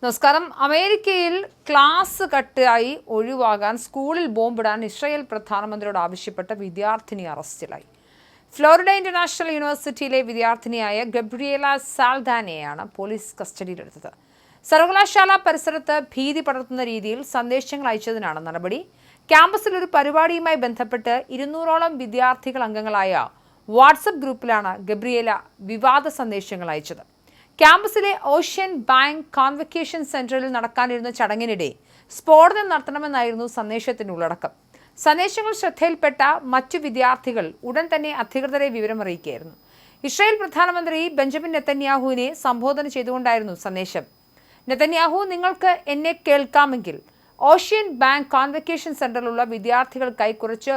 നമസ്കാരം. അമേരിക്കയിൽ ക്ലാസ് കട്ടായി ഒഴിവാകാൻ സ്കൂളിൽ ബോംബിടാൻ ഇസ്രായേൽ പ്രധാനമന്ത്രിയോട് ആവശ്യപ്പെട്ട വിദ്യാർത്ഥിനി അറസ്റ്റിലായി. ഫ്ലോറിഡ ഇന്റർനാഷണൽ യൂണിവേഴ്സിറ്റിയിലെ വിദ്യാർത്ഥിനിയായ ഗബ്രിയേല സാൽദാനെയാണ് പോലീസ് കസ്റ്റഡിയിലെടുത്തത്. സർവകലാശാല പരിസരത്ത് ഭീതി പടർത്തുന്ന രീതിയിൽ സന്ദേശങ്ങൾ അയച്ചതിനാണ് നടപടി. ക്യാമ്പസിൽ ഒരു പരിപാടിയുമായി ബന്ധപ്പെട്ട് 200ഓളം വിദ്യാർത്ഥികൾ അംഗങ്ങളായ വാട്സപ്പ് ഗ്രൂപ്പിലാണ് ഗബ്രിയേല വിവാദ സന്ദേശങ്ങൾ അയച്ചത്. ക്യാമ്പസിലെ ഓഷ്യൻ ബാങ്ക് കോൺവക്കേഷൻ സെന്ററിൽ നടക്കാനിരുന്ന ചടങ്ങിനിടെ സ്ഫോടനം നടത്തണമെന്നായിരുന്നു സന്ദേശത്തിന്റെ ഉള്ളടക്കം. സന്ദേശങ്ങൾ ശ്രദ്ധയിൽപ്പെട്ട മറ്റു വിദ്യാർത്ഥികൾ ഉടൻ തന്നെ അധികൃതരെ വിവരമറിയിക്കുകയായിരുന്നു. ഇസ്രായേൽ പ്രധാനമന്ത്രി ബെഞ്ചമിൻ നെതന്യാഹുവിനെ സംബോധന ചെയ്തുകൊണ്ടായിരുന്നു സന്ദേശം. നെതന്യാഹു, നിങ്ങൾക്ക് എന്നെ കേൾക്കാമെങ്കിൽ ഓഷ്യൻ ബാങ്ക് കോൺവക്കേഷൻ സെന്ററിലുള്ള വിദ്യാർത്ഥികൾക്കായി കുറച്ച്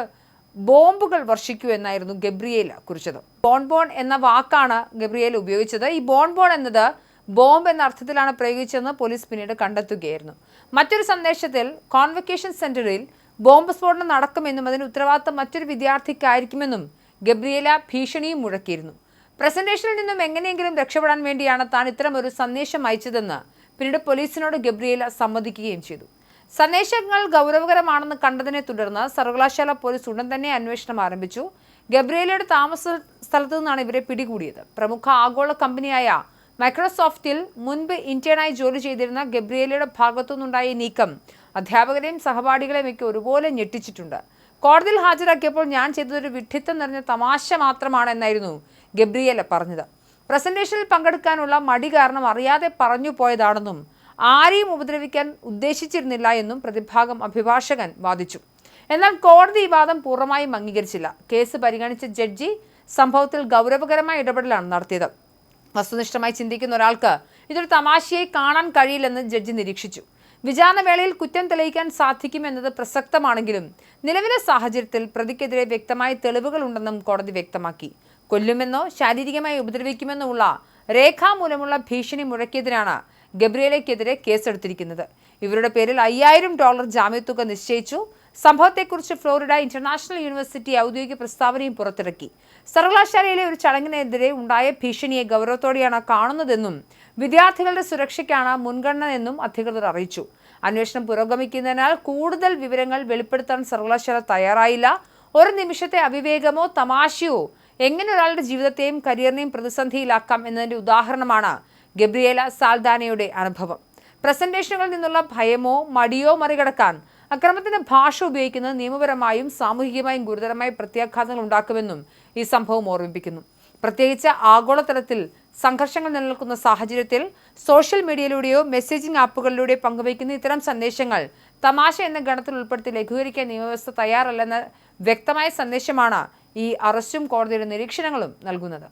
ബോംബുകൾ വർഷിക്കൂ എന്നായിരുന്നു ഗബ്രിയേല കുറിച്ചത്. ബോൺബോൺ എന്ന വാക്കാണ് ഗബ്രിയേല ഉപയോഗിച്ചത്. ഈ ബോൺബോൺ എന്നത് ബോംബ് എന്ന അർത്ഥത്തിലാണ് പ്രയോഗിച്ചതെന്ന് പോലീസ് പിന്നീട് കണ്ടെത്തുകയായിരുന്നു. മറ്റൊരു സന്ദേശത്തിൽ കോൺവക്കേഷൻ സെന്ററിൽ ബോംബ് സ്ഫോടനം നടക്കുമെന്നും അതിന് ഉത്തരവാദിത്തം മറ്റൊരു വിദ്യാർത്ഥിക്കായിരിക്കുമെന്നും ഗബ്രിയേല ഭീഷണിയും മുഴക്കിയിരുന്നു. പ്രസന്റേഷനിൽ നിന്നും എങ്ങനെയെങ്കിലും രക്ഷപ്പെടാൻ വേണ്ടിയാണ് താൻ ഇത്തരമൊരു സന്ദേശം അയച്ചതെന്ന് പിന്നീട് പോലീസിനോട് ഗബ്രിയേല സമ്മതിക്കുകയും ചെയ്തു. സന്ദേശങ്ങൾ ഗൗരവകരമാണെന്ന് കണ്ടതിനെ തുടർന്ന് സർവകലാശാല പോലീസ് ഉടൻ തന്നെ അന്വേഷണം ആരംഭിച്ചു. ഗബ്രിയേലയുടെ താമസ സ്ഥലത്തു നിന്നാണ് ഇവരെ പിടികൂടിയത്. പ്രമുഖ ആഗോള കമ്പനിയായ മൈക്രോസോഫ്റ്റിൽ മുൻപ് ഇന്റേണായി ജോലി ചെയ്തിരുന്ന ഗബ്രിയേലയുടെ ഭാഗത്തുനിന്നുണ്ടായ നീക്കം അധ്യാപകരെയും സഹപാഠികളെയും ഒക്കെ ഒരുപോലെ ഞെട്ടിച്ചിട്ടുണ്ട്. കോടതിയിൽ ഹാജരാക്കിയപ്പോൾ ഞാൻ ചെയ്തതൊരു വിഡ്ഢിത്തം നിറഞ്ഞ തമാശ മാത്രമാണ് എന്നായിരുന്നു ഗബ്രിയേല പറഞ്ഞത്. പ്രസന്റേഷനിൽ പങ്കെടുക്കാനുള്ള മടി കാരണം അറിയാതെ പറഞ്ഞു പോയതാണെന്നും ആരെയും ഉപദ്രവിക്കാൻ ഉദ്ദേശിച്ചിരുന്നില്ല എന്നും പ്രതിഭാഗം അഭിഭാഷകൻ വാദിച്ചു. എന്നാൽ കോടതി ഈ വാദം പൂർണ്ണമായും അംഗീകരിച്ചില്ല. കേസ് പരിഗണിച്ച ജഡ്ജി സംഭവത്തിൽ ഗൗരവകരമായ ഇടപെടലാണ് നടത്തിയത്. വസ്തുനിഷ്ഠമായി ചിന്തിക്കുന്ന ഒരാൾക്ക് ഇതൊരു തമാശയായി കാണാൻ കഴിയില്ലെന്ന് ജഡ്ജി നിരീക്ഷിച്ചു. വിചാരണവേളയിൽ കുറ്റം തെളിയിക്കാൻ സാധിക്കുമെന്നത് പ്രസക്തമാണെങ്കിലും നിലവിലെ സാഹചര്യത്തിൽ പ്രതിക്കെതിരെ വ്യക്തമായ തെളിവുകളുണ്ടെന്നും കോടതി വ്യക്തമാക്കി. കൊല്ലുമെന്നോ ശാരീരികമായി ഉപദ്രവിക്കുമെന്നോ ഉള്ള രേഖാമൂലമുള്ള ഭീഷണി മുഴക്കിയതിനാണ് ഗബ്രിയേലയ്ക്കെതിരെ കേസെടുത്തിരിക്കുന്നത്. ഇവരുടെ പേരിൽ $5000 ജാമ്യത്തുക നിശ്ചയിച്ചു. സംഭവത്തെക്കുറിച്ച് ഫ്ലോറിഡ ഇന്റർനാഷണൽ യൂണിവേഴ്സിറ്റി ഔദ്യോഗിക പ്രസ്താവനയും പുറത്തിറക്കി. സർവകലാശാലയിലെ ഒരു ചടങ്ങിനെതിരെ ഉണ്ടായ ഭീഷണിയെ ഗൗരവത്തോടെയാണ് കാണുന്നതെന്നും വിദ്യാർത്ഥികളുടെ സുരക്ഷയ്ക്കാണ് മുൻഗണന എന്നും അധികൃതർ അറിയിച്ചു. അന്വേഷണം പുരോഗമിക്കുന്നതിനാൽ കൂടുതൽ വിവരങ്ങൾ വെളിപ്പെടുത്താൻ സർവകലാശാല തയ്യാറായില്ല. ഒരു നിമിഷത്തെ അവിവേകമോ തമാശയോ എങ്ങനെ ഒരാളുടെ ജീവിതത്തെയും കരിയറിനെയും പ്രതിസന്ധിയിലാക്കാം എന്നതിന്റെ ഉദാഹരണമാണ് ഗബ്രിയേല സാൽദാനെയുടെ അനുഭവം. പ്രസന്റേഷനുകളിൽ നിന്നുള്ള ഭയമോ മടിയോ മറികടക്കാൻ അക്രമത്തിന്റെ ഭാഷ ഉപയോഗിക്കുന്നത് നിയമപരമായും സാമൂഹികമായും ഗുരുതരമായ പ്രത്യാഘാതങ്ങൾ ഉണ്ടാക്കുമെന്നും ഈ സംഭവം ഓർമ്മിപ്പിക്കുന്നു. പ്രത്യേകിച്ച് ആഗോളതലത്തിൽ സംഘർഷങ്ങൾ നിലനിൽക്കുന്ന സാഹചര്യത്തിൽ സോഷ്യൽ മീഡിയയിലൂടെയോ മെസ്സേജിംഗ് ആപ്പുകളിലൂടെയോ പങ്കുവയ്ക്കുന്ന ഇത്തരം സന്ദേശങ്ങൾ തമാശ എന്ന ഗണത്തിൽ ഉൾപ്പെടുത്തി ലഘൂകരിക്കാൻ നിയമവ്യവസ്ഥ തയ്യാറല്ലെന്ന വ്യക്തമായ സന്ദേശമാണ് ഈ അറസ്റ്റും കോടതിയുടെ നിരീക്ഷണങ്ങളും നൽകുന്നത്.